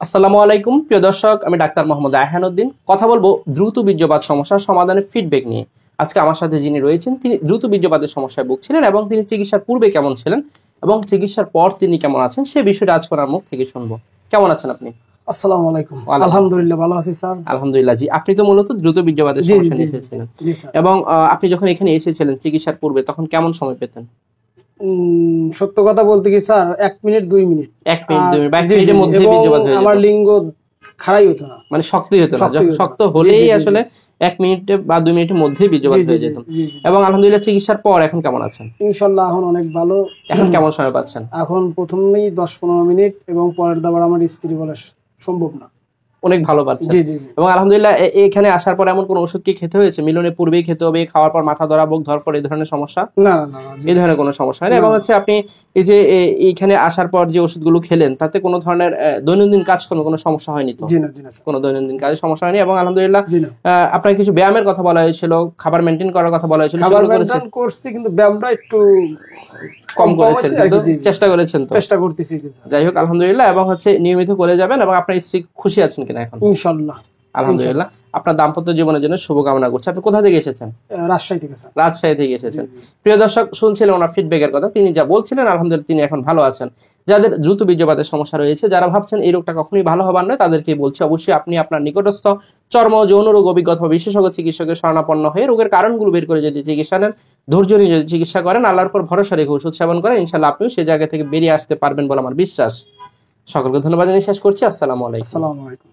আসসালামু আলাইকুম প্রিয় দর্শক, আমি ডাক্তার মোহাম্মদ আয়হান উদ্দিন। কথা বলবো দ্রুত বীর্যপাত সমস্যার সমাধানের ফিডব্যাক নিয়ে। আজকে আমার সাথে যিনি রয়েছেন তিনি দ্রুত বীর্যপাতের সমস্যায় ভুগছিলেন এবং তিনি চিকিৎসার পূর্বে কেমন ছিলেন এবং চিকিৎসার পর তিনি কেমন আছেন সে বিষয়টা আজ ওনার মুখ থেকে শুনবো। কেমন আছেন আপনি? আসসালামু আলাইকুম। আলহামদুলিল্লাহ ভালো আছি স্যার। আলহামদুলিল্লাহ। জি, আপনি তো মূলত দ্রুত বীর্যপাতের সমস্যা নিয়ে এসেছিলেন এবং আপনি যখন এখানে এসেছিলেন চিকিৎসার পূর্বে তখন কেমন সময় পেতেন? সত্য কথা বলতে কি sir, 1 minute 2 minute 1 minute 2 minute বা 1 মিনিটের মধ্যে বীর্যপাত হয়ে যেত। আমার লিঙ্গ খাড়াই হতো না, মানে শক্তই হতো না। শক্ত হলেই আসলে 1 মিনিটে বা 2 মিনিটের মধ্যেই বীর্যপাত হয়ে যেত। এবং আলহামদুলিল্লাহ চিকিৎসার পর এখন কেমন আছেন? ইনশাআল্লাহ এখন অনেক ভালো। এখন কেমন সময় পাচ্ছেন? এখন প্রথমেই 10-15 মিনিট এবং পরের দাবার আমার স্ত্রী বলা সম্ভব না, অনেক ভালো পাচ্ছেন। এবং আলহামদুলিল্লাহ এখানে আসার পর এমন কোন ওষুধ কি খেতে হয়েছে? মিলনের পূর্বেই খেতে হবে, খাওয়ার পর মাথা ধরা, বুক ধরফর এই ধরনের সমস্যা? না না, এই ধরনের কোনো সমস্যা হয় না। এবং হচ্ছে আপনি এই যে এইখানে আসার পর যে ওষুধগুলো খেলেন তাতে কোনো ধরনের দৈনন্দিন কাজকর্মে কোনো সমস্যা হয়নি তো? জি না, জি না, কোনো দৈনন্দিন কাজে সমস্যা হয়নি। এবং আলহামদুলিল্লাহ আপনার কিছু ব্যায়ামের কথা বলা হয়েছিল, খাবার মেনটেন করার কথা বলা হয়েছিল, খাবার মেনটেন করছি কিন্তু ব্যায়ামটা একটু কম করেছেন, কিন্তু চেষ্টা করেছেন তো? চেষ্টা করতেছি। যাই হোক আলহামদুলিল্লাহ। এবং হচ্ছে নিয়মিত করে যাবেন। এবং আপনার স্ত্রী খুশি আছেন কিনা এখন? ইনশাআল্লাহ আলহামদুলিল্লাহ। আপনার দাম্পত্য জীবনের জন্য শুভকামনা করছি। আপনি কোথা থেকে এসেছেন? রাজশাহী থেকে স্যার। রাজশাহী থেকে এসেছেন। প্রিয় দর্শক, শুনছিলেন ওনার ফিডব্যাকের কথা। তিনি যা বলছিলেন আলহামদুলিল্লাহ তিনি এখন ভালো আছেন। যাদের দ্রুত বীর্যপাতের সমস্যা রয়েছে, যারা ভাবছেন এই রোগটা কখনোই ভালো হবার নয়, তাদেরকে বলছি অবশ্যই আপনি আপনার নিকটস্থ চর্ম যৌন রোগ অভিজ্ঞতা বা বিশেষজ্ঞ চিকিৎসকের শরণাপন্ন হয়ে রোগের কারণগুলো বের করে যদি চিকিৎসা নেন, ধৈর্য নিয়ে যদি চিকিৎসা করেন, আল্লাহর উপর ভরসা রেখে ওষুধ সেবন করেন, ইনশাআল্লাহ আপনিও সেই জায়গা থেকে বেরিয়ে আসতে পারবেন বলে আমার বিশ্বাস। সকলকে ধন্যবাদ জানিয়ে শেষ করছি। আসসালামু আলাইকুম।